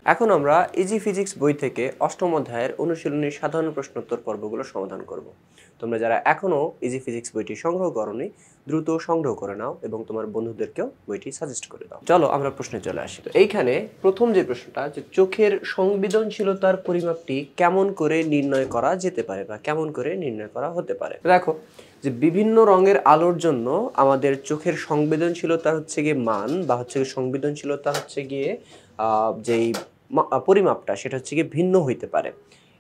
এখন আমরা easy physics বই থেকে অষ্টম অধ্যায়ের অনুশীলনী সাধারণ প্রশ্নোত্তর পর্বগুলো সমাধান করব। তোমরা যারা এখনো ইজি ফিজিক্স বইটি সংগ্রহ করোনি দ্রুত সংগ্রহ করে নাও এবং তোমার বন্ধুদেরকেও বইটি সাজেস্ট করে দাও। চলো আমরা প্রশ্নে চলে আসি। তো এইখানে প্রথম যে প্রশ্নটা, যে চোখের সংবেদনশীলতার পরিমাপটি কেমন করে নির্ণয় করা যেতে পারে বা কেমন করে নির্ণয় করা হতে পারে। দেখো যে বিভিন্ন রঙের আলোর জন্য আমাদের চোখের সংবেদনশীলতা হচ্ছে গিয়ে মান বা হচ্ছে সংবেদনশীলতা হচ্ছে গিয়ে যেই পরিমাপটা সেটা হচ্ছে গিয়ে ভিন্ন হইতে পারে।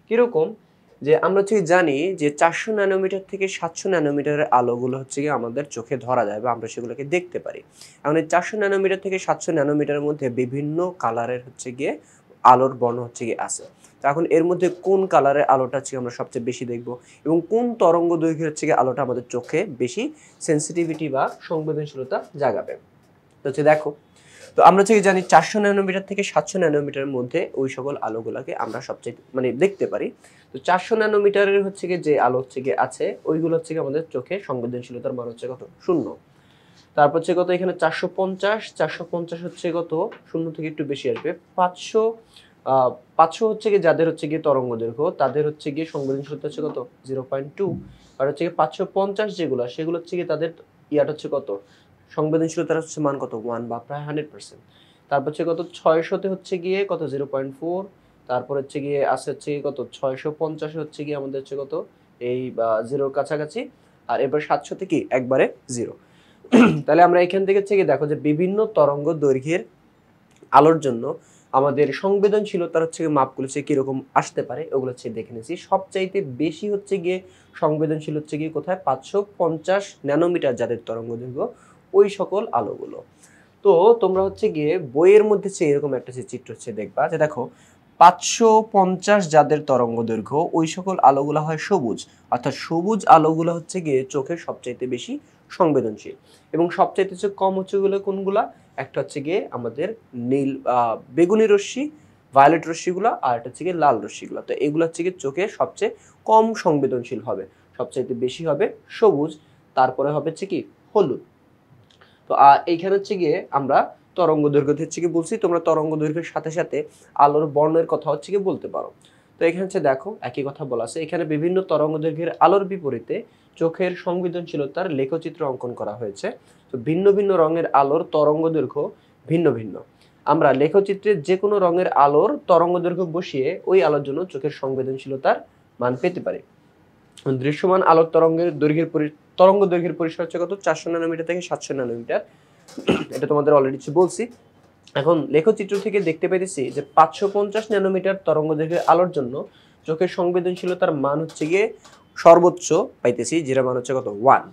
কিরকম, যে আমরা হচ্ছে জানি যে 400 ন্যানোমিটার থেকে 700 ন্যানোমিটারের আলোগুলো হচ্ছে গিয়ে আমাদের চোখে ধরা যায় বা আমরা সেগুলোকে দেখতে পারি। এখন এই 400 ন্যানোমিটার থেকে 700 ন্যানোমিটারের মধ্যে বিভিন্ন কালারের হচ্ছে গিয়ে আলোর বর্ণ হচ্ছে গিয়ে আছে। তো এখন এর মধ্যে কোন কালারের আলোটা হচ্ছে আমরা সবচেয়ে বেশি দেখব এবং কোন তরঙ্গ দৈর্ঘ্যের হচ্ছে গিয়ে আলোটা আমাদের চোখে বেশি সেন্সিটিভিটি বা সংবেদনশীলতা জাগাবে। তো হচ্ছে দেখো, তো আমরা হচ্ছে জানি 400 ন্যানোমিটার থেকে 700 ন্যানোমিটারের মধ্যে ওই সকল আলোগুলোকে আমরা সবচেয়ে দেখতে পারি। তো 400 ন্যানোমিটারের হচ্ছে গিয়ে যে আলো হচ্ছে গিয়ে আছে ওইগুলো হচ্ছে গিয়ে আমাদের চোখে সংবেদনশীলতার মান হচ্ছে কত, 0। তারপর হচ্ছে কত, এখানে 450 হচ্ছে কত, 0 থেকে একটু বেশি আসবে। 500 হচ্ছে গিয়ে যাদের হচ্ছে গিয়ে তরঙ্গ দৈর্ঘ্য তাদের হচ্ছে গিয়ে সংবেদনশীলতা হচ্ছে কত, 0.2। আর হচ্ছে গিয়ে 550 যেগুলো সেগুলো হচ্ছে গিয়ে তাদের ইয়াটা হচ্ছে কত, সংবেদনশীলতার হচ্ছে মান কত, 1 বা প্রায় 100%। তারপর হচ্ছে কত, 600তে হচ্ছে গিয়ে কত, 0.4। তারপর হচ্ছে গিয়ে আছে হচ্ছে কত, 650 হচ্ছে গিয়ে আমাদের হচ্ছে কত, এই জিরোর কাছাকাছি। আর এবার 700তে কি একবারে 0। তাহলে আমরা এখান থেকে হচ্ছে গিয়ে দেখো যে বিভিন্ন তরঙ্গ দৈর্ঘ্যের আলোর জন্য আমাদের সংবেদনশীলতার হচ্ছে মাপগুলো হচ্ছে কিরকম আসতে পারে ওগুলো হচ্ছে দেখে নিয়েছি। সবচাইতে বেশি হচ্ছে গিয়ে সংবেদনশীল হচ্ছে গিয়ে কোথায়, 550 ন্যানোমিটার যাদের তরঙ্গ দৈর্ঘ্য ওই সকল আলোগুলো। তো তোমরা হচ্ছে গিয়ে বইয়ের মধ্যে এরকম একটা চিত্র হচ্ছে দেখবা যে দেখো 550 যাদের তরঙ্গ দৈর্ঘ্য ওই সকল আলোগুলো হয় সবুজ, অর্থাৎ সবুজ আলোগুলো হচ্ছে গিয়ে চোখের সবচাইতে বেশি সংবেদনশীল। এবং সবচাইতে কম হচ্ছে কোনগুলা, একটা হচ্ছে গিয়ে আমাদের নীল বেগুনি রশ্মি, ভায়োলেট রশ্মিগুলো, আর একটা হচ্ছে গিয়ে লাল রশ্মিগুলো। তো এগুলো হচ্ছে গিয়ে চোখের সবচেয়ে কম সংবেদনশীল হবে, সবচাইতে বেশি হবে সবুজ, তারপরে হবে হচ্ছে কি হলুদ। তো এইখানে হচ্ছে গিয়ে আমরা তরঙ্গ দৈর্ঘ্য হচ্ছে কি বলছি, তোমরা তরঙ্গ দৈর্ঘ্যের সাথে সাথে আলোর বর্ণের কথা হচ্ছে কি বলতে পারো। তো এখানে হচ্ছে দেখো একই কথা বলা আছে, এখানে বিভিন্ন তরঙ্গ দৈর্ঘ্যের আলোর বিপরীতে চোখের সংবেদনশীলতার লেখচিত্র অঙ্কন করা হয়েছে। তো ভিন্ন ভিন্ন রঙের আলোর তরঙ্গ দৈর্ঘ্য ভিন্ন ভিন্ন। আমরা লেখচিত্রে যে কোনো রঙের আলোর তরঙ্গ দৈর্ঘ্য বসিয়ে ওই আলোর জন্য চোখের সংবেদনশীলতার মান পেতে পারি। দৃশ্যমান আলোর তরঙ্গ দৈর্ঘ্যের পরিসর হচ্ছে কত, 400 ন্যানোমিটার থেকে 700 ন্যানোমিটার। এটা তোমাদের অলরেডি বলছি। এখন লেখচিত্র থেকে দেখতে পাইতেছি যে 550 ন্যানোমিটার তরঙ্গ দৈর্ঘ্যের আলোর জন্য চোখের সংবেদনশীলতার মান হচ্ছে গিয়ে সর্বোচ্চ পাইতেছি, যেটা মান হচ্ছে কত, 1।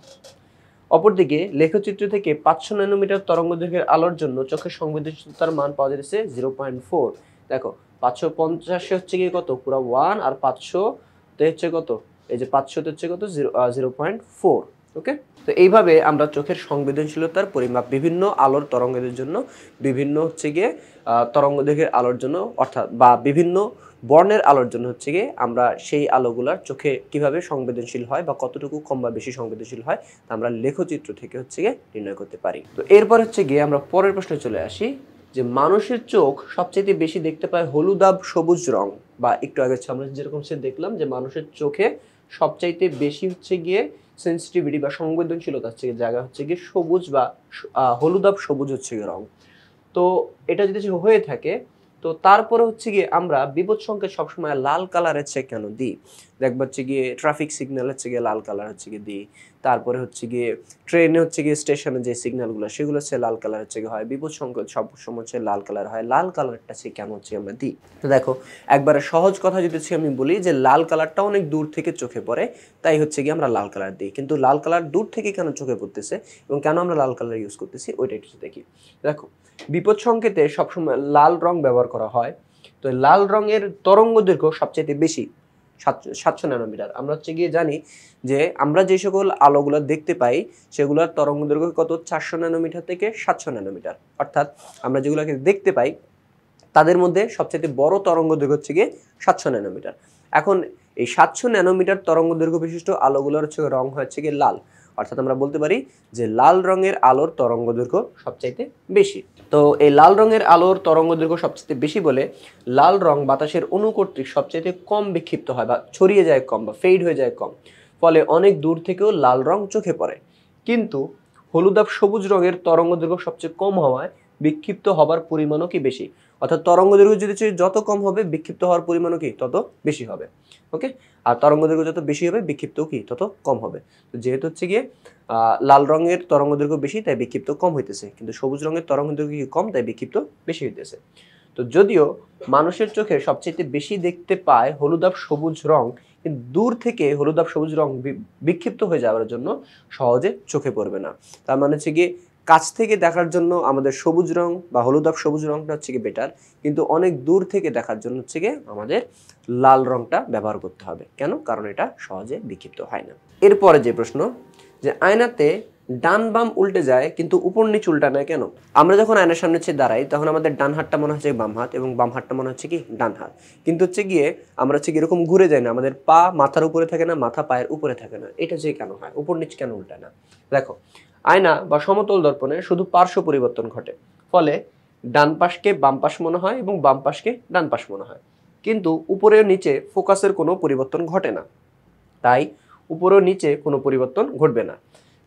অপরদিকে লেখচিত্র থেকে 500 ন্যানোমিটার তরঙ্গ দৈর্ঘ্যের আলোর জন্য চোখের সংবেদনশীলতার মান পাওয়া যাচ্ছে 0.4। দেখো 550 হচ্ছে গিয়ে কত, পুরো 1, আর 500 তে হচ্ছে কত, এই যে 500 তে হচ্ছে কত, 0.4। ওকে, তো এইভাবে আমরা চোখের সংবেদনশীলতার পরিমাপ বিভিন্ন আলোর তরঙ্গের জন্য, বিভিন্ন হচ্ছে গিয়ে তরঙ্গ দৈর্ঘ্যের আলোর জন্য, অর্থাৎ বা বিভিন্ন বর্ণের আলোর জন্য হচ্ছে গিয়ে আমরা সেই আলোগুলার চোখে কিভাবে সংবেদনশীল হয় বা কতটুকু কম বা বেশি সংবেদনশীল হয় তা আমরা লেখচিত্র থেকে হচ্ছে গিয়ে নির্ণয় করতে পারি। তো এরপর হচ্ছে গিয়ে আমরা পরের প্রশ্নে চলে আসি, যে মানুষের চোখ সবচেয়ে বেশি দেখতে পায় হলুদাভ সবুজ রং, বা একটু আগে আমরা যেরকম দেখলাম যে মানুষের চোখে সবচাইতে বেশি হচ্ছে গিয়ে সেন্সিটিভিটি বা সংবেদনশীলতা হচ্ছে জায়গা হচ্ছে গিয়ে সবুজ বা হলুদাভ সবুজ হচ্ছে গিয়ে রং। তো এটা যদি হয়ে থাকে তো তারপরে হচ্ছে গিয়ে আমরা বিপদ সংকেত সবসময় লাল কালারের কেন দিই, দেখবা হচ্ছে গিয়ে ট্রাফিক সিগন্যাল হচ্ছে গিয়ে লাল কালার হচ্ছে গিয়ে দিই। তারপরে হচ্ছে গিয়ে ট্রেনে হচ্ছে গিয়ে স্টেশনে যে সিগন্যালগুলো সেগুলো হচ্ছে লাল কালার হচ্ছে গিয়ে হয়। বিপদ সংকেত সবসময় হচ্ছে লাল কালার হয়। লাল কালারটা কেন হচ্ছে আমরা দিই, তো দেখো একবারে সহজ কথা যদি আমি বলি যে লাল কালারটা অনেক দূর থেকে চোখে পড়ে, তাই হচ্ছে গিয়ে আমরা লাল কালার দিই। কিন্তু লাল কালার দূর থেকে কেন চোখে পড়তেছে এবং কেন আমরা লাল কালার ইউজ করতেছি ওইটা একটু দেখি। দেখো বিপদ সংকেতে সবসময় লাল রং ব্যবহার করা হয়। তো লাল রঙের তরঙ্গ দৈর্ঘ্য সবচেয়ে বেশি 700 ন্যানোমিটার। আমরা হচ্ছে গিয়ে জানি যে আমরা যে সকল আলোগুলো দেখতে পাই সেগুলোর তরঙ্গ দৈর্ঘ্য কত, 400 ন্যানোমিটার থেকে 700 ন্যানোমিটার। অর্থাৎ আমরা যেগুলোকে দেখতে পাই তাদের মধ্যে সবচেয়ে বড় তরঙ্গ দৈর্ঘ্য হচ্ছে গিয়ে 700 ন্যানোমিটার। এখন এই 700 ন্যানোমিটার তরঙ্গ দৈর্ঘ্য বিশিষ্ট আলোগুলোর হচ্ছে রং হচ্ছে গিয়ে লাল, অর্থাৎ আমরা বলতে পারি যে লাল রঙের আলোর তরঙ্গদৈর্ঘ্য সবচাইতে বেশি। তো এই লাল রঙের আলোর তরঙ্গদৈর্ঘ্য সবচাইতে বেশি বলে লাল রং বাতাসের অণু কর্তৃক সবচাইতে কম বিক্ষিপ্ত হয় বা ছড়িয়ে যায় কম বা ফেড হয়ে যায় কম, ফলে অনেক দূর থেকেও লাল রং চোখে পড়ে। কিন্তু হলুদাভ সবুজ রঙের তরঙ্গদৈর্ঘ্য সবচেয়ে কম হওয়ায় বিক্ষিপ্ত হবার পরিমাণও কি বেশি, অর্থাৎ তরঙ্গদৈর্ঘ্য যদি যত কম হবে বিক্ষিপ্ত হওয়ার পরিমাণও কি তত বেশি হবে। ওকে, আর তরঙ্গদৈর্ঘ্য যত বেশি হবে বিক্ষিপ্তও কি তত কম হবে। তো যেহেতু হচ্ছে গিয়ে লাল রঙের তরঙ্গদৈর্ঘ্য বেশি তাই বিক্ষিপ্ত কম হইতেছে, কিন্তু সবুজ রঙের তরঙ্গদৈর্ঘ্য কি কম তাই বিক্ষিপ্ত বেশি হইতেছে। তো যদিও মানুষের চোখে সবচেয়ে বেশি দেখতে পায় হলুদাভ সবুজ রং, কিন্তু দূর থেকে হলুদাভ সবুজ রং বিক্ষিপ্ত হয়ে যাওয়ার জন্য সহজে চোখে পড়বে না। তার মানে হচ্ছে গিয়ে কাছ থেকে দেখার জন্য আমাদের সবুজ রং বা হলুদাভ সবুজ রংটা হচ্ছে গিয়ে বেটার, কিন্তু অনেক দূর থেকে দেখার জন্য হচ্ছে গিয়ে আমাদের লাল রংটা ব্যবহার করতে হবে। কেন? কারণ এটা সহজে বিক্ষিপ্ত হয় না। এরপরে যে প্রশ্ন, যে আয়নাতে ডান বাম উল্টে যায় কিন্তু উপর নিচ উল্টা নয় কেন? আমরা যখন আয়নার সামনে হচ্ছে দাঁড়াই তখন আমাদের ডান হাতটা মনে হচ্ছে বাম হাত এবং বাম হাতটা মনে হচ্ছে কি ডান হাত, কিন্তু হচ্ছে গিয়ে আমরা হচ্ছে এরকম ঘুরে যাই না, আমাদের পা মাথার উপরে থাকে না, মাথা পায়ের উপরে থাকে না। এটা যে কেন হয়, উপর নিচ কেন উল্টা না? দেখো, আয়না বা সমতল দর্পণে শুধু পার্শ্ব পরিবর্তন ঘটে, ফলে ডান পাশকে বাম পাশ মনে হয় এবং বাম পাশকে ডান পাশ মনে হয়, কিন্তু উপরে নিচে ফোকাসের কোনো পরিবর্তন ঘটে না, তাই উপরে নিচে কোনো পরিবর্তন ঘটবে না।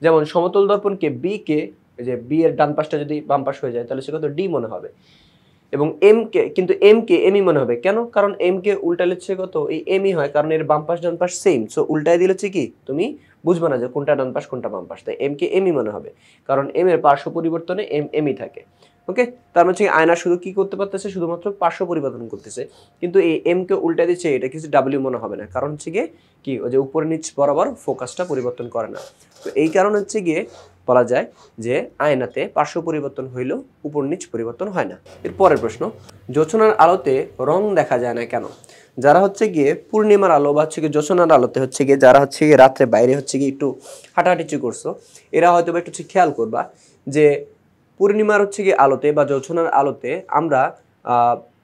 যেমন সমতল দর্পণকে বি কে, যে বি এর ডান পাশটা যদি বাম পাশ হয়ে যায় তাহলে সেটা তো ডি মনে হবে, এবং এম কে কিন্তু এম কে এমই মনে হবে। কেন? কারণ এম কে উল্টালে হচ্ছে কত এই এমই হয়, কারণ এর বাম পাশ ডান পাশ সেম, সো উল্টায় দিলে হচ্ছে কি তুমি বুঝবে না যে কোনটা ডান পাশ কোনটা বাম পাশ, তাই এম কে এমই মনে হবে, কারণ এম এর পার্শ্ব পরিবর্তনে এম এমই থাকে। ওকে, তার মানে আয়না শুধু কি করতে পারতেছে, শুধুমাত্র পার্শ্ব পরিবর্তন করতেছে, কিন্তু এই এম কে উল্টা দিচ্ছে এটা কিছু ডাব্লিউ মনে হবে না, কারণ হচ্ছে গিয়ে কি ওই যে উপর নিচ বরাবর ফোকাসটা পরিবর্তন করে না। তো এই কারণ হচ্ছে গিয়ে বলা যায় যে আয়নাতে পার্শ্ব পরিবর্তন হইলেও উপর নিচ পরিবর্তন হয় না। এর পরের প্রশ্ন, জোছনার আলোতে রং দেখা যায় না কেন? যারা হচ্ছে গিয়ে পূর্ণিমার আলো বা হচ্ছে গিয়ে জোছনার আলোতে হচ্ছে গিয়ে যারা হচ্ছে গিয়ে রাত্রে বাইরে হচ্ছে গিয়ে একটু হাঁটাহাঁটি করছো, এরা হয়তো বা একটু খেয়াল করবা যে পূর্ণিমার হচ্ছে গিয়ে আলোতে বা জোছনার আলোতে আমরা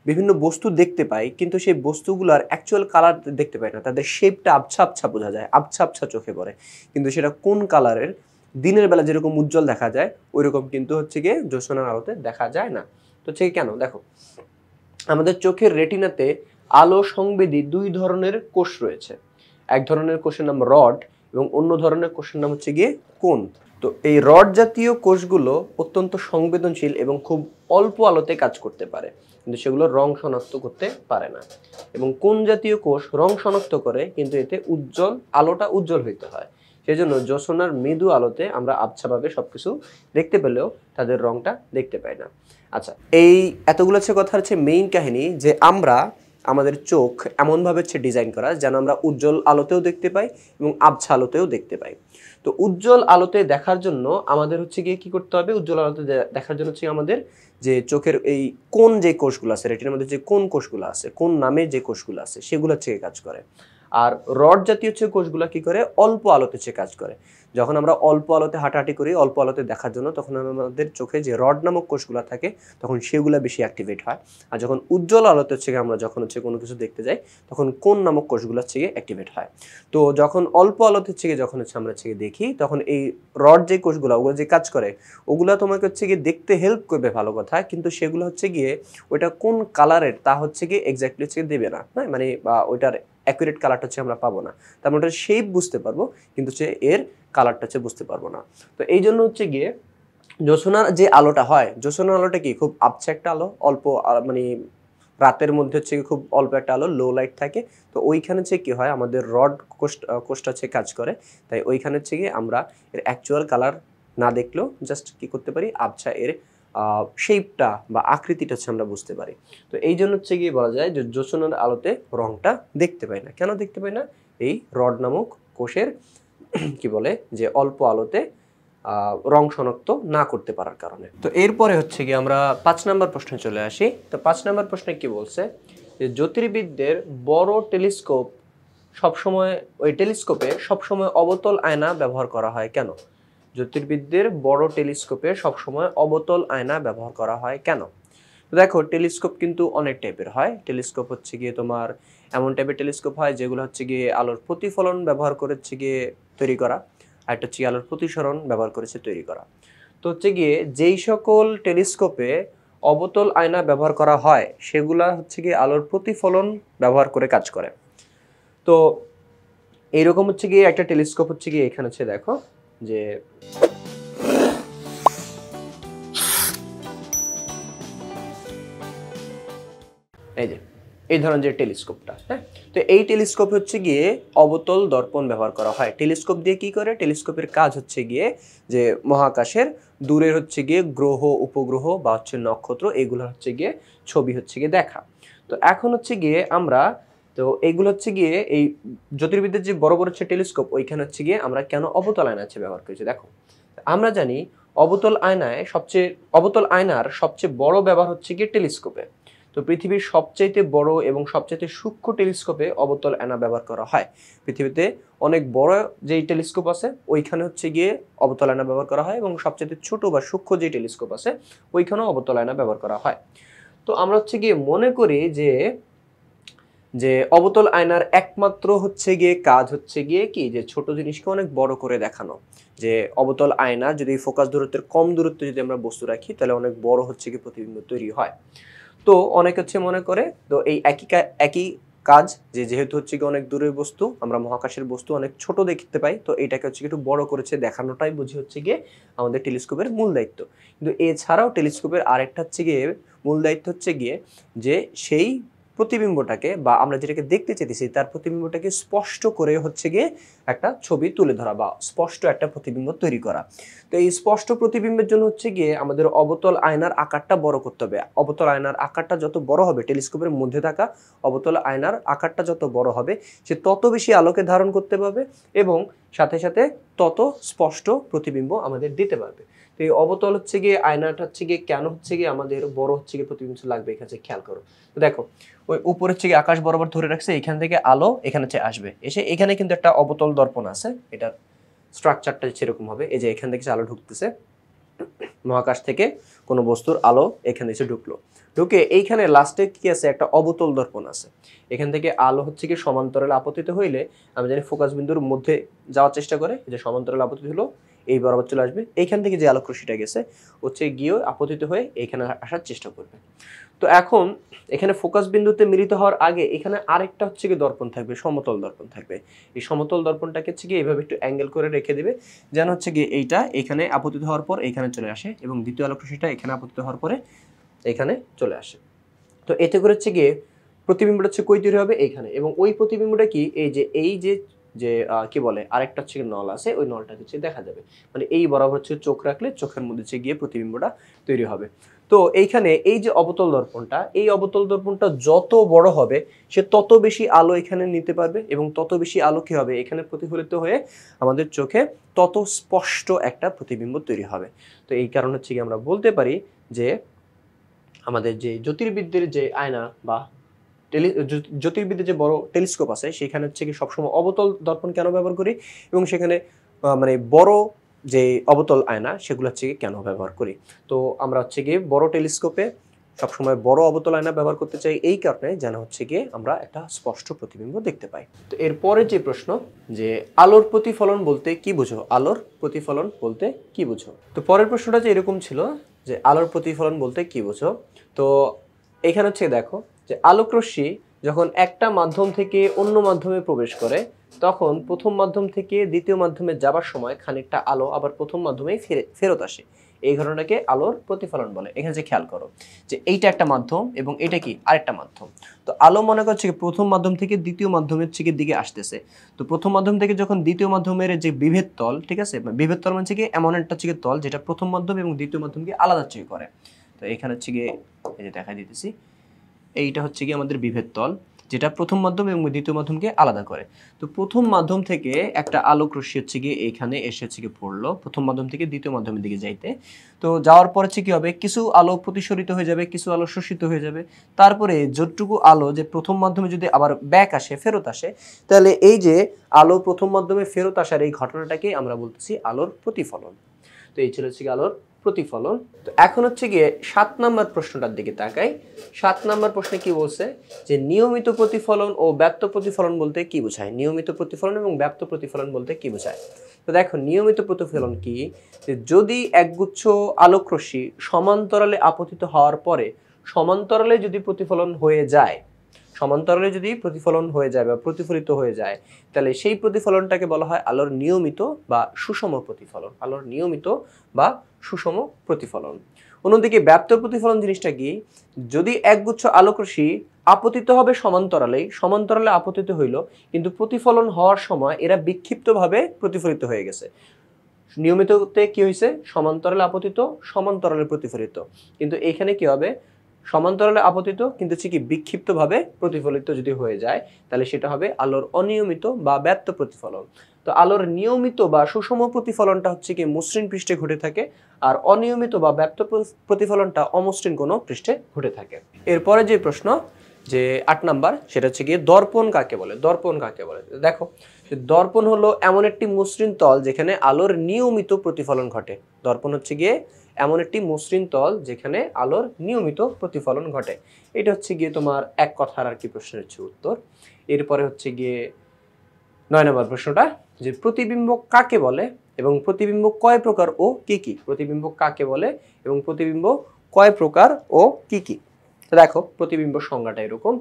বিভিন্ন বস্তু দেখতে পাই, কিন্তু সেই বস্তুগুলোর অ্যাকচুয়াল কালার দেখতে পাই না, তাদের শেপটা আবছা আবছা বোঝা যায়, আবছা আবছা চোখে পড়ে, কিন্তু সেটা কোন কালারের দিনের বেলা যেরকম উজ্জ্বল দেখা যায় ওইরকম কিন্তু হচ্ছে গিয়ে জোছনার আলোতে দেখা যায় না। তো হচ্ছে কেন? দেখো, আমাদের চোখের রেটিনাতে আলো সংবেদী দুই ধরনের কোষ রয়েছে। এক ধরনের কোষের নাম রড এবং অন্য ধরনের কোষের নাম হচ্ছে গিয়ে কোন। তো এই রড জাতীয় কোষগুলো অত্যন্ত সংবেদনশীল এবং খুব অল্প আলোতে কাজ করতে পারে, কিন্তু সেগুলো রং শনাক্ত করতে পারে না। এবং কোন জাতীয় কোষ রং শনাক্ত করে, কিন্তু এতে আলোটা উজ্জ্বল হইতে হয়। সেই জন্য জোছনার মৃদু আলোতে আমরা আবছাভাবে সবকিছু দেখতে পেলেও তাদের রংটা দেখতে পাই না। আচ্ছা, এই এতগুলো হচ্ছে কথা হচ্ছে মেইন কাহিনী, যে আমরা আমাদের চোখ এমনভাবে হচ্ছে ডিজাইন করা যেন আমরা উজ্জ্বল আলোতেও দেখতে পাই এবং আবছা আলোতেও দেখতে পাই। তো উজ্জ্বল আলোতে দেখার জন্য আমাদের হচ্ছে গিয়ে কি করতে হবে, উজ্জ্বল আলোতে দেখার জন্য হচ্ছে আমাদের যে চোখের এই কোন যে কোষগুলো আছে, রেটিনার মধ্যে যে কোন কোষগুলো আছে, কোন নামে যে কোষগুলো আছে সেগুলো হচ্ছে কাজ করে। আর রড জাতীয় হচ্ছে কোষগুলো কি করে, অল্প আলোতে হচ্ছে কাজ করে। যখন আমরা অল্প আলোতে হাঁটাহাঁটি করি অল্প আলোতে দেখার জন্য, তখন আমাদের চোখে যে রড নামক কোষগুলো থাকে তখন সেগুলো বেশি অ্যাক্টিভেট হয়। আর যখন উজ্জ্বল আলোতে হচ্ছে আমরা যখন হচ্ছে কোনো কিছু দেখতে যাই তখন কোন নামক কোষগুলো হচ্ছে অ্যাক্টিভেট হয়। তো যখন অল্প আলোতে হচ্ছে যখন হচ্ছে আমরা হচ্ছে দেখি, তখন এই রড যে কোষগুলো ওগুলো যে কাজ করে ওগুলো তোমাকে হচ্ছে দেখতে হেল্প করবে, ভালো কথা, কিন্তু সেগুলো হচ্ছে গিয়ে ওইটা কোন কালারের তা হচ্ছে এক্স্যাক্টলি হচ্ছে দেবে না, হ্যাঁ, মানে ওইটার অ্যাকুরেট কালারটা হচ্ছে আমরা পাবো না। তার মানে ওটার শেপ বুঝতে পারবো কিন্তু সে এর কালারটা হচ্ছে বুঝতে পারবো না। তো এই জন্য হচ্ছে গিয়ে জোছনার যে আলোটা হয়, জোছনার আলোটা কি খুব আবছা একটা আলো, অল্প মানে রাতের মধ্যে হচ্ছে খুব অল্প একটা আলো, লো লাইট থাকে। তো ওইখানে হচ্ছে কি হয়, আমাদের রড কোষটা হচ্ছে কাজ করে, তাই ওইখানে হচ্ছে গিয়ে আমরা এর অ্যাকচুয়াল কালার না দেখলেও জাস্ট কি করতে পারি, আবছা এর শেপটা বা আকৃতিটা হচ্ছে আমরা বুঝতে পারি। তো এই জন্য হচ্ছে গিয়ে বলা যায় যে জোছনার আলোতে রংটা দেখতে পাই না। কেন দেখতে পাই না? এই রড নামক কোষের কি বলে যে অল্প আলোতে রং শনাক্ত না করতে পারার কারণে। তো এরপরে হচ্ছে কি আমরা 5 নম্বর প্রশ্নে চলে আসি। তো 5 নম্বর প্রশ্নে কি বলছে, যে জ্যোতির্বিদদের বড় টেলিস্কোপ সবসময় ওই টেলিস্কোপে সবসময় অবতল আয়না ব্যবহার করা হয় কেন? জ্যোতির্বিদদের বড় টেলিস্কোপে সবসময় অবতল আয়না ব্যবহার করা হয় কেন? দেখো, টেলিস্কোপ কিন্তু অনেক টাইপের হয়। টেলিস্কোপ হচ্ছে গিয়ে তোমার এমন টাইপের টেলিস্কোপ হয় যেগুলো হচ্ছে গিয়ে আলোর প্রতিফলন ব্যবহার করে হচ্ছে গিয়ে তৈরি করা। আর একটা হচ্ছে আলোর প্রতিসরণ ব্যবহার করেছে তৈরি করা। তো হচ্ছে গিয়ে যেই সকল টেলিস্কোপে অবতল আয়না ব্যবহার করা হয় সেগুলা হচ্ছে গিয়ে আলোর প্রতিফলন ব্যবহার করে কাজ করে। তো এইরকম হচ্ছে গিয়ে একটা টেলিস্কোপ হচ্ছে গিয়ে এখানে হচ্ছে দেখো যে এই যে এই ধরনের যে টেলিস্কোপটা, হ্যাঁ, তো এই টেলিস্কোপ হচ্ছে গিয়ে অবতল দর্পণ ব্যবহার করা হয়। টেলিস্কোপ দিয়ে কি করে? টেলিস্কোপের কাজ হচ্ছে গিয়ে যে মহাকাশের দূরের হচ্ছে গিয়ে গ্রহ উপগ্রহ বা হচ্ছে নক্ষত্র এগুলো হচ্ছে গিয়ে ছবি হচ্ছে গিয়ে দেখা। তো এখন হচ্ছে গিয়ে আমরা তো এইগুলো হচ্ছে গিয়ে এই জ্যোতির্বিদ্যার যে বড় বড় হচ্ছে টেলিস্কোপ ওইখানে হচ্ছে গিয়ে আমরা কেন অবতল আয়না হচ্ছে ব্যবহার করেছি দেখো। আমরা জানি অবতল আয়নার সবচেয়ে বড় ব্যবহার হচ্ছে গিয়ে টেলিস্কোপে। তো পৃথিবীর সবচাইতে বড় এবং সবচাইতে সূক্ষ্ম টেলিস্কোপে অবতল আয়না ব্যবহার করা হয়। পৃথিবীতে অনেক বড় যেই টেলিস্কোপ আছে ওইখানে হচ্ছে গিয়ে অবতল আয়না ব্যবহার করা হয় এবং সবচাইতে ছোট বা সূক্ষ্ম যে টেলিস্কোপ আছে ওইখানেও অবতল আয়না ব্যবহার করা হয়। তো আমরা হচ্ছে গিয়ে মনে করি যে যে অবতল আয়নার একমাত্র হচ্ছে গিয়ে কাজ হচ্ছে গিয়ে কি যে ছোট জিনিসকে অনেক বড় করে দেখানো। যে অবতল আয়না যদি ফোকাস দূরত্বের কম দূরত্বে যদি আমরা বস্তু রাখি তাহলে অনেক বড় হচ্ছে গিয়ে প্রতিবিম্ব তৈরি হয়। তো অনেক হচ্ছে মনে করে তো এই একই কাজ যে যেহেতু হচ্ছে গিয়ে অনেক দূরের বস্তু আমরা মহাকাশের বস্তু অনেক ছোট দেখতে পাই, তো এইটাকে হচ্ছে একটু বড় করেছে দেখানোটাই বুঝি হচ্ছে গিয়ে আমাদের টেলিস্কোপের মূল দায়িত্ব। কিন্তু এছাড়াও টেলিস্কোপের আরেকটা হচ্ছে গিয়ে মূল দায়িত্ব হচ্ছে গিয়ে যে সেই প্রতিবিম্বটাকে বা আমরা যেটাকে দেখতে চাইতেছি তার প্রতিবিম্বটাকে স্পষ্ট করে হচ্ছে গিয়ে একটা ছবি তুলে ধরা বা স্পষ্ট একটা প্রতিবিম্ব তৈরি করা। তো এই স্পষ্ট প্রতিবিম্বের জন্য হচ্ছে গিয়ে আমাদের অবতল আয়নার আকারটা বড় করতে হবে। অবতল আয়নার আকারটা যত বড় হবে টেলিস্কোপের মধ্যে থাকা অবতল আয়নার আকারটা যত বড় হবে সে তত বেশি আলোকে ধারণ করতে পারবে এবং সাথে সাথে তত স্পষ্ট প্রতিবিম্ব আমাদের দিতে পারবে। তো এই অবতল হচ্ছে গিয়ে আয়নাটা হচ্ছে গিয়ে কেন হচ্ছে গিয়ে আমাদের বড় হচ্ছে গিয়ে প্রতিবিম্ব লাগবে এখানে খেয়াল করো। তো দেখো ওই উপরে হচ্ছে গিয়ে আকাশ বরাবর ধরে রাখছে, এখান থেকে আলো এখানে হচ্ছে আসবে, এসে এখানে কিন্তু একটা অবতল দর্পণ আছে, এটার স্ট্রাকচারটা সেরকম হবে। এই যে এখান থেকে আলো ঢুকতেছে, মহাকাশ থেকে কোনো বস্তুর আলো এখানে এসে ঢুকলো, ঢুকে এইখানে লাস্টে কি আছে একটা অবতল দর্পণ আছে। এখান থেকে আলো হচ্ছে কি সমান্তরালে আপতিত হইলে আমরা জানি ফোকাস বিন্দুর মধ্যে যাওয়ার চেষ্টা করে, যে সমান্তরালে আপতিত হলো এই বরাবর চলে আসবে, এইখান থেকে যে আলোক রশ্মিটা গেছে হচ্ছে গিয়ে আপতিত হয়ে এইখানে আসার চেষ্টা করবে। তো এখন এখানে ফোকাস বিন্দুতে মিলিত হওয়ার আগে এখানে আরেকটা হচ্ছে কি দর্পণ থাকবে, সমতল দর্পণ থাকবে। এই সমতল দর্পণটাকে হচ্ছে গিয়ে এইভাবে একটু অ্যাঙ্গেল করে রেখে দিবে যেন হচ্ছে গিয়ে এইটা এখানে আপতিত হওয়ার পর এখানে চলে আসে এবং দ্বিতীয় আলোক রশ্মিটা এখানে আপতিত হওয়ার পরে এখানে চলে আসে। তো এতে করে হচ্ছে গিয়ে প্রতিবিম্বটা হচ্ছে কই তৈরি হবে এইখানে, এবং ওই প্রতিবিম্বটা কি এই যে যে কি বলে আরেকটা হচ্ছে নল আছে, ওই নলটা হচ্ছে দেখা যাবে, মানে এই বরাবর হচ্ছে চোখ রাখলে চোখের মধ্যে হচ্ছে গিয়ে প্রতিবিম্বটা তৈরি হবে। তো এইখানে এই যে অবতল দর্পণটা, এই অবতল দর্পণটা যত বড় হবে সে তত বেশি আলো এখানে নিতে পারবে এবং তত বেশি আলো কি হবে এখানে প্রতিফলিত হয়ে আমাদের চোখে তত স্পষ্ট একটা প্রতিবিম্ব তৈরি হবে। তো এই কারণে হচ্ছে কি আমরা বলতে পারি যে আমাদের যে জ্যোতির্বিদ্যের যে আয়না বা জ্যোতির্বিদ্যের যে বড় টেলিস্কোপ আছে সেখানে হচ্ছে কি সবসময় অবতল দর্পণ কেন ব্যবহার করি এবং সেখানে মানে বড় যে অবতল আয়না সেগুলো হচ্ছে কি কেন ব্যবহার করি। তো আমরা হচ্ছে গিয়ে বড় টেলিস্কোপে সবসময় বড় অবতল আয়না ব্যবহার করতে চাই এই কারণে যেন হচ্ছে গিয়ে আমরা একটা স্পষ্ট প্রতিবিম্ব দেখতে পাই। তো এরপরে যে প্রশ্ন যে আলোর প্রতিফলন বলতে কি বুঝো, আলোর প্রতিফলন বলতে কি বুঝো। তো পরের প্রশ্নটা যে এরকম ছিল যে আলোর প্রতিফলন বলতে কি বুঝো। তো এখানে হচ্ছে দেখো যে আলোক রশ্মি যখন একটা মাধ্যম থেকে অন্য মাধ্যমে প্রবেশ করে তখন প্রথম মাধ্যম থেকে দ্বিতীয় মাধ্যমে যাবার সময় খানিকটা আলো আবার প্রথম মাধ্যমেই ফেরত আসে, এই ঘটনাটাকে আলোর প্রতিফলন বলে। এখানে যে খেয়াল করো যে এইটা একটা মাধ্যম এবং এটা কি আরেকটা মাধ্যম। তো আলো মনে করছে কি প্রথম মাধ্যম থেকে দ্বিতীয় মাধ্যমের দিকে আসতেছে। তো প্রথম মাধ্যম থেকে যখন দ্বিতীয় মাধ্যমের যে বিভেদ তল, ঠিক আছে, বিভেদ তল মানে কি এমন একটা হচ্ছে তল যেটা প্রথম মাধ্যম এবং দ্বিতীয় মাধ্যমকে আলাদা হচ্ছে করে। তো এখানে হচ্ছে গিয়ে এই যে দেখা দিতেছি এইটা হচ্ছে কি আমাদের বিভেদ তল যেটা প্রথম মাধ্যম এবং দ্বিতীয় মাধ্যমকে আলাদা করে। তো প্রথম মাধ্যম থেকে একটা আলোক রশ্মি হচ্ছে গিয়ে এখানে এসে হচ্ছে গিয়ে পড়লো প্রথম মাধ্যম থেকে দ্বিতীয় মাধ্যমের দিকে যাইতে। তো যাওয়ার পর হচ্ছে কি হবে কিছু আলো প্রতিসরিত হয়ে যাবে, কিছু আলো শোষিত হয়ে যাবে। তারপরে যতটুকু আলো যে প্রথম মাধ্যমে যদি আবার ব্যাক আসে ফেরত আসে তাহলে এই যে আলো প্রথম মাধ্যমে ফেরত আসার এই ঘটনাটাকে আমরা বলতেছি আলোর প্রতিফলন। তো এই ছিল হচ্ছে আলোর প্রতিফলন। তো এখন হচ্ছে গিয়ে 7 নম্বর প্রশ্নটার দিকে তাকাই। 7 নম্বর প্রশ্নে কি বলছে যে নিয়মিত প্রতিফলন ও ব্যাপ্ত প্রতিফলন বলতে কি বোঝায়? নিয়মিত প্রতিফলন এবং ব্যাপ্ত প্রতিফলন বলতে কি বোঝায়? তো দেখো নিয়মিত প্রতিফলন কি, যে যদি একগুচ্ছ আলোকরশ্মি সমান্তরালে আপতিত হওয়ার পরে সমান্তরালে যদি প্রতিফলন হয়ে যায়, সমান্তরালে যদি প্রতিফলন হয়ে যায় বা প্রতিফলিত হয়ে যায়, তাহলে সেই প্রতিফলনটাকে বলা হয় আলোর নিয়মিত বা সুষম প্রতিফলন। আলোর নিয়মিত বা সুষম প্রতিফলন। অন্যদিকে ব্যাপ্ত প্রতিফলন জিনিসটা কি, যদি একগুচ্ছ আলোকরশ্মি আপতিত হবে সমান্তরালে, সমান্তরালে আপতিত হইল কিন্তু প্রতিফলন হওয়ার সময় এরা বিক্ষিপ্তভাবে প্রতিফলিত হয়ে গেছে। নিয়মিততে কি হয়েছে, সমান্তরালে আপতিত, সমান্তরালে প্রতিফলিত, কিন্তু এখানে কি হবে, সমান্তরালে আপতিত কিন্তু হচ্ছে কি বিক্ষিপ্তভাবে প্রতিফলিত যদি হয়ে যায়, তাহলে সেটা হবে আলোর অনিয়মিত বা ব্যাপ্ত প্রতিফলন। তো আলোর নিয়মিত বা সুষম প্রতিফলনটা হচ্ছে কি মসৃণ পৃষ্ঠে ঘটে থাকে, আর অনিয়মিত বা ব্যাপ্ত প্রতিফলনটা অমসৃণ কোনো পৃষ্ঠে ঘটে থাকে। এরপরে যে প্রশ্ন, যে 8 নাম্বার, সেটা হচ্ছে গিয়ে দর্পণ কাকে বলে? দর্পণ কাকে বলে? দেখো দর্পণ হলো এমন একটি মসৃণ তল যেখানে আলোর নিয়মিত প্রতিফলন ঘটে। দর্পণ হচ্ছে গিয়ে এমন একটি মসৃণ তল যেখানে আলোর নিয়মিত প্রতিফলন ঘটে। এটা হচ্ছে গিয়ে তোমার এক কথার আর কি প্রশ্নের হচ্ছে উত্তর। এরপরে হচ্ছে গিয়ে 9 নম্বর প্রশ্নটা, যে প্রতিবিম্ব কাকে বলে এবং প্রতিবিম্ব কয় প্রকার ও কি কি? প্রতিবিম্ব কাকে বলে এবং প্রতিবিম্ব কয় প্রকার ও কি কি? তো দেখো প্রতিবিম্ব সংজ্ঞাটা এরকম,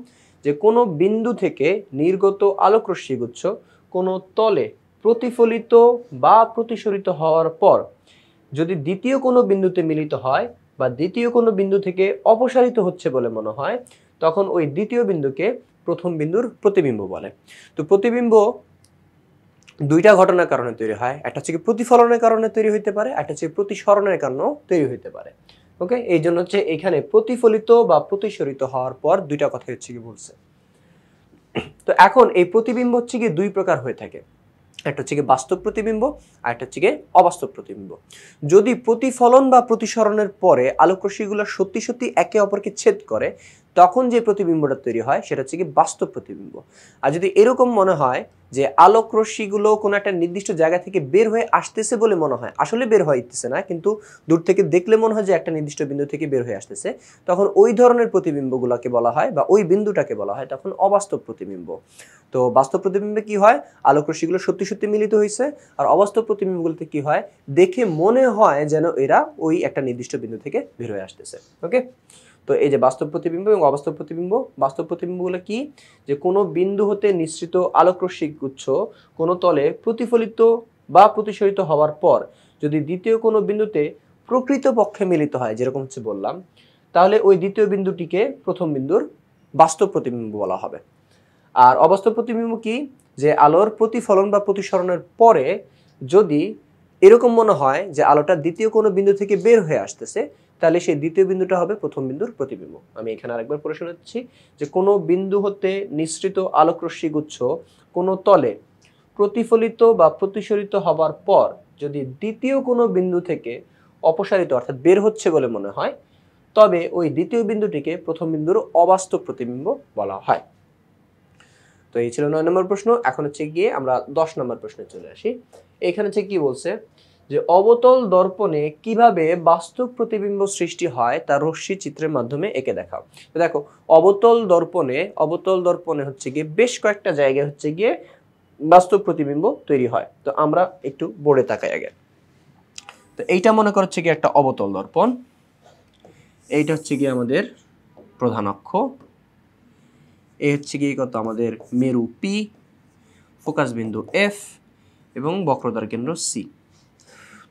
যে কোনো বিন্দু থেকে নির্গত আলোকরশ্মিগুচ্ছ কোনো তলে প্রতিফলিত বা প্রতিসরিত হওয়ার পর যদি দ্বিতীয় কোনো বিন্দুতে মিলিত হয় বা দ্বিতীয় কোনো বিন্দু থেকে অপসারিত হচ্ছে বলে মনে হয়, তখন ওই দ্বিতীয় বিন্দুকে প্রথম বিন্দুর প্রতিবিম্ব বলে। তো প্রতিবিম্ব দুইটা ঘটনার কারণে তৈরি হয়, একটা হচ্ছে প্রতিফলনের কারণে তৈরি হইতে পারে, একটা হচ্ছে প্রতিসরণের কারণেও তৈরি হইতে পারে। ওকে, এই জন্য হচ্ছে এখানে প্রতিফলিত বা প্রতিসরিত হওয়ার পর দুইটা কথা হচ্ছে কি বলছে। তো এখন এই প্রতিবিম্ব হচ্ছে কি দুই প্রকার হয়ে থাকে, একটা হচ্ছে বাস্তব প্রতিবিম্ব আর একটা হচ্ছে অবাস্তব প্রতিবিম্ব। যদি প্রতিফলন বা প্রতিসরণের পরে আলোকরশ্মিগুলো সত্যি সত্যি একে অপরকে ছেদ করে, তখন যে প্রতিবিম্বটা তৈরি হয় সেটা হচ্ছে বাস্তব প্রতিবিম্ব। আর যদি এরকম মনে হয় যে আলোকরশ্মিগুলো কোনো একটা নির্দিষ্ট জায়গা থেকে বের হয়ে আসতেছে বলে মনে হয়, আসলে বের হইতেছে না কিন্তু দূর থেকে দেখলে মনে হয় যে একটা নির্দিষ্ট বিন্দু থেকে বের হয়ে আসতেছে, তখন ওই ধরনের প্রতিবিম্বগুলোকে বলা হয় বা ওই বিন্দুটাকে বলা হয় তখন অবাস্তব প্রতিবিম্ব। তো বাস্তব প্রতিবিম্বে কি হয়, আলোকরশ্মিগুলো সত্যি সত্যি মিলিত হয়েছে, আর অবাস্তব প্রতিবিম্বগুলোতে কি হয়, দেখে মনে হয় যেন এরা ওই একটা নির্দিষ্ট বিন্দু থেকে বের হয়ে আসতেছে। ওকে, তো এই যে বাস্তব প্রতিবিম্ব এবং অবাস্তব প্রতিবিম্ব, বাস্তব প্রতিবিম্বগুলো কি, যে কোনো বিন্দু হতে নিঃসৃত আলোকরশ্মি গুচ্ছ কোনো তলে প্রতিফলিত বা প্রতিসরিত হওয়ার পর যদি দ্বিতীয় কোনো বিন্দুতে প্রকৃতপক্ষে মিলিত হয়, যেরকম হচ্ছে বললাম, তাহলে ওই দ্বিতীয় বিন্দুটিকে প্রথম বিন্দুর বাস্তব প্রতিবিম্ব বলা হবে। আর অবাস্তব প্রতিবিম্ব কি, যে আলোর প্রতিফলন বা প্রতিসরণের পরে যদি এরকম মনে হয় যে আলোটা দ্বিতীয় কোনো বিন্দু থেকে বের হয়ে আসতেছে, তাহলে সেই দ্বিতীয় বিন্দুটা হবে প্রথম বিন্দুর প্রতিবিম্ব। আমি এখানে আরেকবার পড়ে শোনাচ্ছি, যে কোনো বিন্দু হতে নিঃসৃত আলোকরশ্মি গুচ্ছ কোনো তলে প্রতিফলিত বা প্রতিসরিত হবার পর যদি দ্বিতীয় কোনো বিন্দু থেকে অপসারিত অর্থাৎ বের হচ্ছে বলে মনে হয়, তবে ওই দ্বিতীয় বিন্দুটিকে প্রথম বিন্দুর অবাস্তব প্রতিবিম্ব বলা হয়। তো এই ছিল 9 নম্বর প্রশ্ন। এখন হচ্ছে গিয়ে আমরা 10 নম্বর প্রশ্নে চলে আসি। এখানে হচ্ছে কি বলছে, যে অবতল দর্পণে কিভাবে বাস্তব প্রতিবিম্ব সৃষ্টি হয় তা রশ্মি চিত্রের মাধ্যমে এঁকে দেখাও। তো দেখো অবতল দর্পণে হচ্ছে গিয়ে বেশ কয়েকটা জায়গায় হচ্ছে গিয়ে বাস্তব প্রতিবিম্ব তৈরি হয়। তো আমরা একটু বোর্ডে তাকাই আগে। তো এইটা মনে করা হচ্ছে গিয়ে একটা অবতল দর্পণ, এইটা হচ্ছে গিয়ে আমাদের প্রধান অক্ষ, এই হচ্ছে গিয়ে কত আমাদের মেরু পি, ফোকাস বিন্দু এফ এবং বক্রতার কেন্দ্র সি।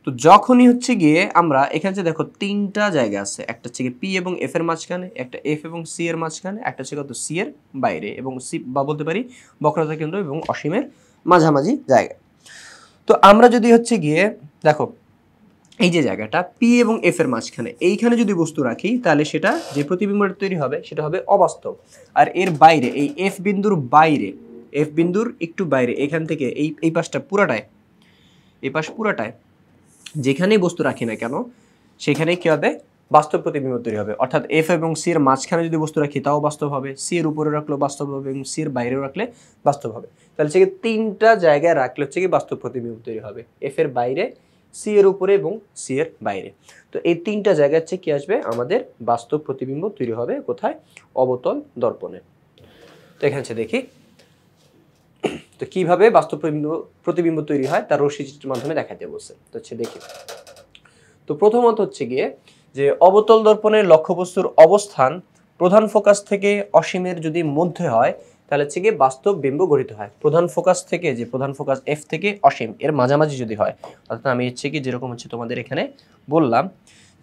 তো যখনই হচ্ছে গিয়ে আমরা এখানে যে দেখো তিনটা জায়গা আছে, একটা হচ্ছে গিয়ে পি এবং এফ এর মাঝখানে, একটা এফ এবং সি এর মাঝখানে, একটা হচ্ছে কত সি এর বাইরে এবং সি বা বলতে পারি বক্রতার কেন্দ্র এবং অসীমের মাঝামাঝি জায়গা। তো আমরা যদি হচ্ছে গিয়ে দেখো এই যে জায়গাটা পি এবং এফ এর মাঝখানে, এইখানে যদি বস্তু রাখি তাহলে সেটা যে প্রতিবিম্বটা তৈরি হবে সেটা হবে অবাস্তব। আর এর বাইরে এই এফ বিন্দুর বাইরে, এফ বিন্দুর একটু বাইরে এখান থেকে এই পাশটা পুরাটায়, এই পাশ পুরাটায় যেখানেই বস্তু রাখি না কেন সেখানে কি হবে, বাস্তব প্রতিবিম্ব তৈরি হবে। অর্থাৎ এফ এবং সি এর মাঝখানে যদি বস্তু রাখি তাও বাস্তব হবে, সি এর উপরে রাখলেও বাস্তব হবে এবং সি এর বাইরেও রাখলে বাস্তব হবে। তাহলে হচ্ছে তিনটা জায়গায় রাখলে হচ্ছে কি বাস্তব প্রতিবিম্ব তৈরি হবে, এফ এর বাইরে, সি এর উপরে এবং সি এর বাইরে। তো এই তিনটা জায়গা হচ্ছে কি আসবে, আমাদের বাস্তব প্রতিবিম্ব তৈরি হবে কোথায়, অবতল দর্পণে। তো এখানে হচ্ছে দেখি তো কিভাবে বাস্তব প্রতিবিম্ব তৈরি হয় তার রশ্মি চিত্রের মাধ্যমে দেখাতে বলছে। তো হচ্ছে দেখি, তো প্রথমত হচ্ছে গিয়ে যে অবতল দর্পণের লক্ষ্যবস্তুর অবস্থান প্রধান ফোকাস থেকে অসীমের যদি মধ্যে হয় তাহলে হচ্ছে গিয়ে বাস্তব বিম্ব গঠিত হয়। প্রধান ফোকাস থেকে, যে প্রধান ফোকাস এফ থেকে অসীম এর মাঝামাঝি যদি হয়, অর্থাৎ আমি হচ্ছে কি যেরকম হচ্ছে তোমাদের এখানে বললাম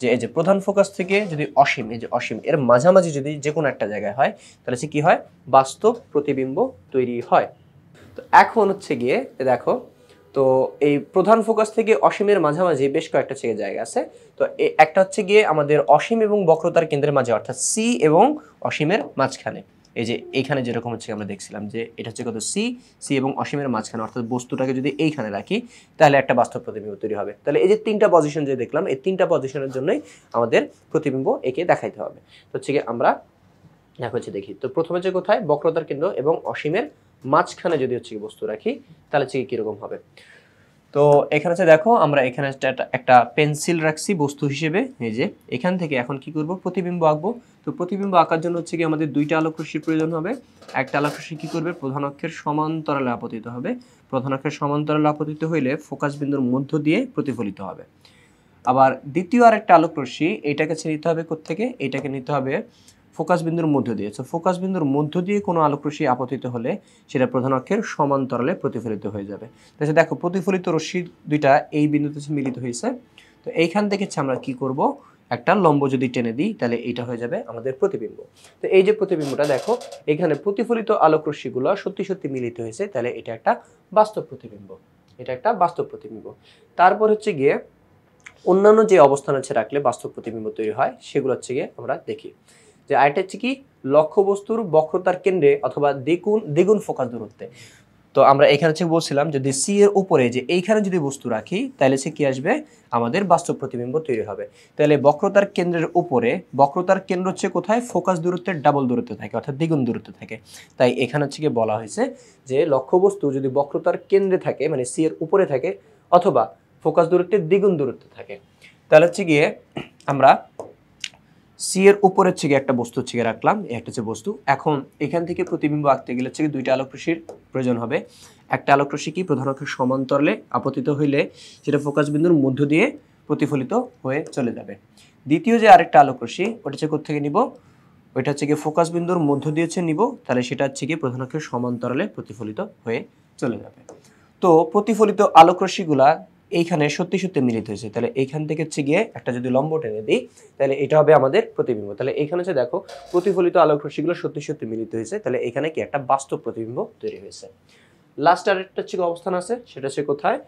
যে এই যে প্রধান ফোকাস থেকে যদি অসীম, এই যে অসীম এর মাঝামাঝি যদি যে কোনো একটা জায়গায় হয় তাহলে হচ্ছে কি হয়, বাস্তব প্রতিবিম্ব তৈরি হয়। তো এখন হচ্ছে গিয়ে দেখো, তো এই প্রধান ফোকাস থেকে অসীমের মাঝামাঝি বেশ কয়েকটা থেকে জায়গা আছে। তো একটা হচ্ছে গিয়ে আমাদের অসীম এবং বক্রতার কেন্দ্রের মাঝে, অর্থাৎ সি এবং অসীমের মাঝখানে। এই যে এইখানে যেরকম হচ্ছে আমরা দেখছিলাম যে এটা হচ্ছে কত, সি, সি এবং অসীমের মাঝখানে, অর্থাৎ বস্তুটাকে যদি এইখানে রাখি তাহলে একটা বাস্তব প্রতিবিম্ব তৈরি হবে। তাহলে এই যে তিনটা পজিশন যে দেখলাম, এই তিনটা পজিশনের জন্যই আমাদের প্রতিবিম্ব একে দেখাইতে হবে। তো হচ্ছে গিয়ে আমরা দেখো হচ্ছে দেখি, তো প্রথমে যে কোথায় বক্রতার কেন্দ্র এবং অসীমের মাঝখানে যদি হচ্ছে বস্তু রাখি তাহলে হচ্ছে কিরকম হবে। তো এখানে হচ্ছে দেখো, আমরা এখানে একটা পেন্সিল রাখছি বস্তু হিসেবে। এই যে এখান থেকে এখন কি করব, প্রতিবিম্ব আঁকবো। তো প্রতিবিম্ব আঁকার জন্য হচ্ছে কি আমাদের দুইটা আলোক রশ্মির প্রয়োজন হবে। একটা আলোক রশ্মি কি করবে, প্রধান অক্ষের সমান্তরালে আপতিত হবে। প্রধান অক্ষের সমান্তরালে আপতিত হইলে ফোকাস বিন্দুর মধ্য দিয়ে প্রতিফলিত হবে। আবার দ্বিতীয় আরেকটা আলোক রশ্মি, এটাকে নিতে হবে কোত্থেকে, এটাকে নিতে হবে ফোকাস বিন্দুর মধ্য দিয়ে। তো ফোকাস বিন্দুর মধ্য দিয়ে কোনো আলোক রশ্মি আপতিত হলে সেটা প্রধান অক্ষের সমান্তরালে প্রতিফলিত হয়ে যাবে। তাহলে দেখো প্রতিফলিত রশ্মি দুইটা এই বিন্দুতে মিলিত হয়েছে। তো এইখান থেকে আমরা কি করব, একটা লম্ব যদি টেনে দিই তাহলে এইটা হয়ে যাবে আমাদের প্রতিবিম্ব। তো এই যে প্রতিবিম্বটা দেখো, এখানে প্রতিফলিত আলোক রশ্মিগুলো সত্যি সত্যি মিলিত হয়েছে, তাহলে এটা একটা বাস্তব প্রতিবিম্ব, এটা একটা বাস্তব প্রতিবিম্ব। তারপর হচ্ছে গিয়ে অন্যান্য যে অবস্থান আছে রাখলে বাস্তব প্রতিবিম্ব তৈরি হয় সেগুলো হচ্ছে গিয়ে আমরা দেখি। যে আরেকটা হচ্ছে কি, লক্ষ্যবস্তুর বক্রতার কেন্দ্রে অথবা দ্বিগুণ ফোকাস দূরত্বে। তো আমরা এখানে হচ্ছে বলছিলাম যদি সি এর উপরে যে এইখানে যদি বস্তু রাখি তাহলে সে কি আসবে, আমাদের বাস্তব প্রতিবিম্ব তৈরি হবে। তাহলে বক্রতার কেন্দ্রের উপরে, বক্রতার কেন্দ্র হচ্ছে কোথায়, ফোকাস দূরত্বের ডাবল দূরত্বে থাকে, অর্থাৎ দ্বিগুণ দূরত্বে থাকে। তাই এখানে হচ্ছে গিয়ে বলা হয়েছে যে লক্ষ্যবস্তু যদি বক্রতার কেন্দ্রে থাকে, মানে সি এর উপরে থাকে, অথবা ফোকাস দূরত্বের দ্বিগুণ দূরত্বে থাকে, তাহলে হচ্ছে গিয়ে আমরা সি এর উপরে হচ্ছে গিয়ে একটা বস্তু হচ্ছে গিয়ে রাখলাম, একটা হচ্ছে বস্তু। এখন এখান থেকে প্রতিবিম্ব আঁকতে গেলে হচ্ছে দুইটা আলোক রশ্মির প্রয়োজন হবে। একটা আলোক রশ্মি কি প্রধান অক্ষের সমান্তরালে আপতিত হইলে সেটা ফোকাস বিন্দুর মধ্য দিয়ে প্রতিফলিত হয়ে চলে যাবে। দ্বিতীয় যে আরেকটা আলোক রশ্মি, ওটা হচ্ছে কোথা থেকে নিব, ওইটা হচ্ছে গিয়ে ফোকাস বিন্দুর মধ্য দিয়ে হচ্ছে নিব, তাহলে সেটা হচ্ছে গিয়ে প্রধান অক্ষের সমান্তরালে প্রতিফলিত হয়ে চলে যাবে। তো প্রতিফলিত আলোক রশ্মিগুলা এইখানে সত্যি সত্যি মিলিত হয়েছে, তাহলে এইখান থেকে হচ্ছে গিয়ে একটা যদি লম্ব টেনে দিই তাহলে এটা হবে আমাদের প্রতিবিম্ব। তাহলে এইখানে হচ্ছে দেখো প্রতিফলিত আলোক রশ্মিগুলো সত্যি সত্যি মিলিত হয়েছে, তাহলে এখানে কি একটা বাস্তব প্রতিবিম্ব তৈরি হয়েছে। লাস্ট আরেকটা হচ্ছে অবস্থান আছে, সেটা হচ্ছে কোথায়,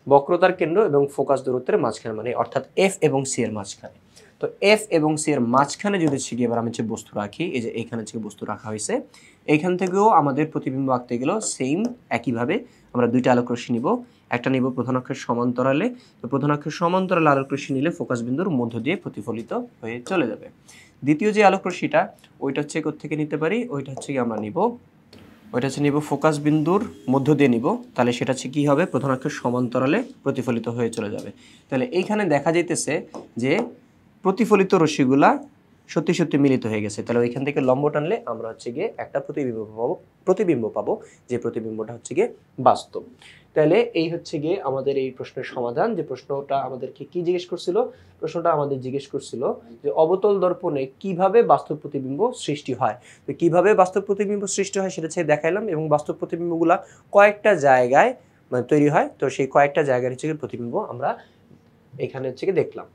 বক্রতার কেন্দ্র এবং ফোকাস দূরত্বের মাঝখানে, মানে অর্থাৎ এফ এবং সি এর মাঝখানে। তো এফ এবং সি এর মাঝখানে যদি হচ্ছে এবার আমি যে বস্তু রাখি, এই যে এইখানে হচ্ছে বস্তু রাখা হয়েছে, এইখান থেকেও আমাদের প্রতিবিম্ব আঁকতে গেলেও সেম একইভাবে আমরা দুইটা আলোক রশ্মি নিব। একটা নিব প্রধান অক্ষের সমান্তরালে, তো প্রধান অক্ষের সমান্তরালে আলোক রশ্মি নিলে ফোকাস বিন্দুর মধ্য দিয়ে প্রতিফলিত হয়ে চলে যাবে। দ্বিতীয় যে আলোক রশ্মিটা, ওইটা হচ্ছে কোত্থেকে নিতে পারি, ওইটা হচ্ছে আমরা নিব, ওইটা হচ্ছে নিব ফোকাস বিন্দুর মধ্য দিয়ে নিব, তাহলে সেটা হচ্ছে কী হবে, প্রধান অক্ষের সমান্তরালে প্রতিফলিত হয়ে চলে যাবে। তাহলে এইখানে দেখা যাইতেছে যে প্রতিফলিত রশ্মিগুলা সত্যি সত্যি মিলিত হয়ে গেছে, তাহলে ওইখান থেকে লম্ব টানলে আমরা হচ্ছে গিয়ে একটা প্রতিবিম্ব পাবো, যে প্রতিবিম্বটা হচ্ছে গিয়ে বাস্তব। তাহলে এই হচ্ছে গিয়ে আমাদের এই প্রশ্নের সমাধান। যে প্রশ্নটা আমাদেরকে কি জিজ্ঞেস করছিল, প্রশ্নটা আমাদের জিজ্ঞেস করছিল যে অবতল দর্পণে কিভাবে বাস্তব প্রতিবিম্ব সৃষ্টি হয়। তো কিভাবে বাস্তব প্রতিবিম্ব সৃষ্টি হয় সেটা হচ্ছে দেখাইলাম, এবং বাস্তব প্রতিবিম্বগুলা কয়েকটা জায়গায় মানে তৈরি হয়। তো সেই কয়েকটা জায়গার হচ্ছে গিয়ে প্রতিবিম্ব আমরা এখানে হচ্ছে গিয়ে দেখলাম।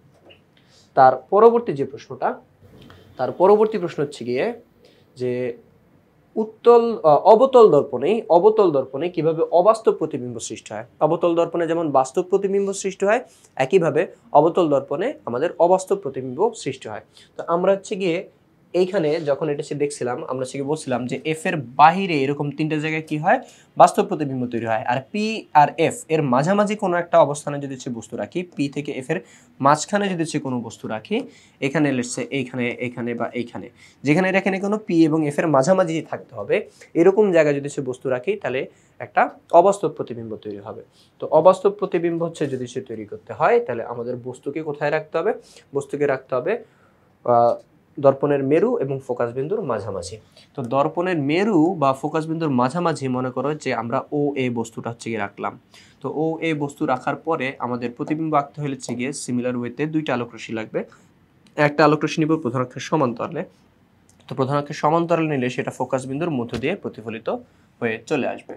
তার পরবর্তী যে প্রশ্নটা, তার পরবর্তী প্রশ্ন হচ্ছে গিয়ে যে অবতল দর্পণে কিভাবে অবাস্তব প্রতিবিম্ব সৃষ্টি হয়। অবতল দর্পণে যেমন বাস্তব প্রতিবিম্ব সৃষ্টি হয়, একইভাবে অবতল দর্পণে আমাদের অবাস্তব প্রতিবিম্ব সৃষ্টি হয়। তো আমরা হচ্ছে গিয়ে এইখানে যখন এটা সে দেখছিলাম আমরা সে বলছিলাম যে এফ এর বাহিরে এরকম তিনটা জায়গায় কি হয় বাস্তব প্রতিবিম্ব তৈরি হয়, আর পি আর এফ এর মাঝামাঝি কোনো একটা অবস্থানে যদি সে বস্তু রাখি, পি থেকে এফ এর মাঝখানে যদি সে কোনো বস্তু রাখি, এখানে লেটসে এইখানে এইখানে বা এইখানে, যেখানে এখানে কোনো পি এবং এফ এর মাঝামাঝি থাকতে হবে এরকম জায়গায় যদি সে বস্তু রাখি তাহলে একটা অবাস্তব প্রতিবিম্ব তৈরি হবে। তো অবাস্তব প্রতিবিম্ব হচ্ছে যদি সে তৈরি করতে হয় তাহলে আমাদের বস্তুকে কোথায় রাখতে হবে, বস্তুকে রাখতে হবে দর্পণের মেরু এবং ফোকাস বিন্দুর মাঝামাঝি। তো দর্পণের মেরু বা ফোকাস বিন্দুর মাঝামাঝি মনে করো যে আমরা ও এ বস্তুটা হচ্ছে গিয়ে রাখলাম। তো ও এ বস্তু রাখার পরে আমাদের প্রতিবিম্ব আঁকতে হলে হচ্ছে গিয়ে সিমিলার ওয়েতে দুইটা আলোক রশ্মি লাগবে। একটা আলোক রশ্মি নিব প্রধান অক্ষের সমান্তরালে, তো প্রধান অক্ষের সমান্তরালে নিলে সেটা ফোকাস বিন্দুর মধ্য দিয়ে প্রতিফলিত হয়ে চলে আসবে।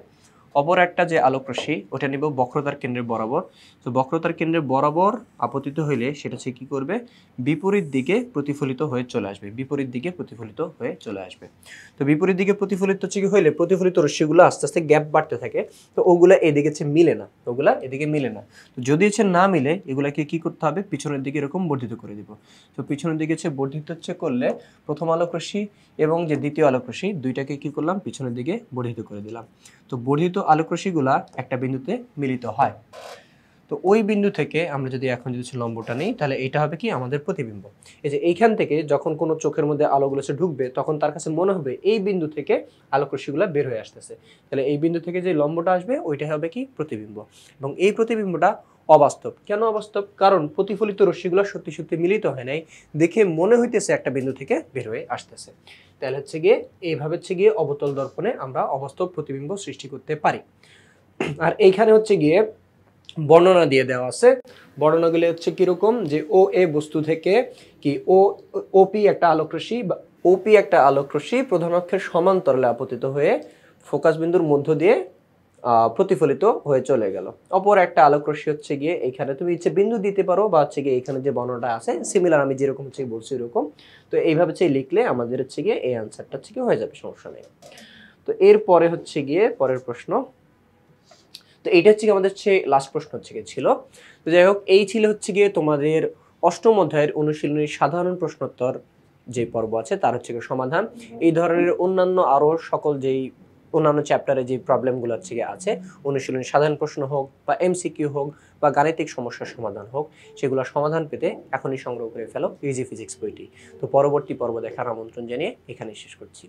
অপর একটা যে আলোক রশ্মি ওটা নিব বক্রতার কেন্দ্রের বরাবর। তো বক্রতার কেন্দ্রের বরাবর আপতিত হইলে সেটা সে কি করবে, বিপরীত দিকে প্রতিফলিত হয়ে চলে আসবে, বিপরীত দিকে প্রতিফলিত হয়ে চলে আসবে। তো বিপরীত দিকে প্রতিফলিত হচ্ছে কি হইলে প্রতিফলিত রশ্মিগুলো আস্তে আস্তে গ্যাপ বাড়তে থাকে, তো ওগুলা এদিকে হচ্ছে মিলে না, ওগুলা এদিকে মিলে না। তো যদি হচ্ছে না মিলে এগুলাকে কি করতে হবে, পিছনের দিকে এরকম বর্ধিত করে দিব। তো পিছনের দিকে হচ্ছে বর্ধিত হচ্ছে করলে প্রথম আলোক রশ্মি এবং যে দ্বিতীয় আলোক রশ্মি দুইটাকে কি করলাম, পিছনের দিকে বর্ধিত করে দিলাম। তো বর্ধিত আলোক রশ্মিগুলা একটা বিন্দুতে মিলিত হয়। তো ওই বিন্দু থেকে আমরা যদি এখন যদি লম্বটা নেই তাহলে এটা হবে কি আমাদের প্রতিবিম্ব। এই যে এইখান থেকে যখন কোনো চোখের মধ্যে আলোগুলো এসে ঢুকবে তখন তার কাছে মনে হবে এই বিন্দু থেকে আলোক রশ্মিগুলো বের হয়ে আসতেছে, তাহলে এই বিন্দু থেকে যে লম্বটা আসবে ওইটা হবে কি প্রতিবিম্ব। এবং এই প্রতিবিম্বটা অবাস্তব। কেন অবাস্তব? কারণ প্রতিফলিত রশ্মিগুলো সত্যি সত্যি মিলিত হয় নাই, দেখে মনে হইতেছে একটা বিন্দু থেকে বের হয়ে আসতেছে। তাহলে হচ্ছে গিয়ে এইভাবে হচ্ছে গিয়ে অবতল দর্পণে আমরা অবাস্তব প্রতিবিম্ব সৃষ্টি করতে পারি। আর এইখানে হচ্ছে গিয়ে বর্ণনা দিয়ে দেওয়া আছে। বর্ণনাগুলো হচ্ছে কিরকম, যে ও এ বস্তু থেকে কি ওপি একটা আলোক রশ্মি বা ওপি একটা আলোক রশ্মি প্রধান অক্ষের সমান্তরালে আপতিত হয়ে ফোকাস বিন্দুর মধ্য দিয়ে প্রতিফলিত হয়ে চলে গেল। অপর একটা আলোক রশ্মি হচ্ছে গিয়ে এখানে তুমি ইচ্ছে বিন্দু দিতে পারো বা হচ্ছে গিয়ে এখানে যে বর্ণনাটা আছে সিমিলার আমি যেরকম হচ্ছে বলছি এরকম। তো এইভাবে হচ্ছে লিখলে আমাদের হচ্ছে গিয়ে এই আনসারটা হচ্ছে গিয়ে হয়ে যাবে, সমস্যা নেই। তো এরপরে হচ্ছে গিয়ে পরের প্রশ্ন, তো এইটা হচ্ছে আমাদের হচ্ছে লাস্ট প্রশ্ন হচ্ছে গিয়ে ছিল। তো যাই হোক, এই ছিল হচ্ছে গিয়ে তোমাদের অষ্টম অধ্যায়ের অনুশীলনীর সাধারণ প্রশ্নোত্তর যে পর্ব আছে তার হচ্ছে গিয়ে সমাধান। এই ধরনের অন্যান্য আরো সকল যেই অন্যান্য চ্যাপ্টারে যে প্রবলেমগুলো হচ্ছে গিয়ে আছে, অনুশীলনী সাধারণ প্রশ্ন হোক বা এমসিকিউ হোক বা গাণিতিক সমস্যার সমাধান হোক, সেগুলো সমাধান পেতে এখনই সংগ্রহ করে ফেলো ইজি ফিজিক্স বইটি। তো পরবর্তী পর্ব দেখার আমন্ত্রণ জানিয়ে এখানেই শেষ করছি।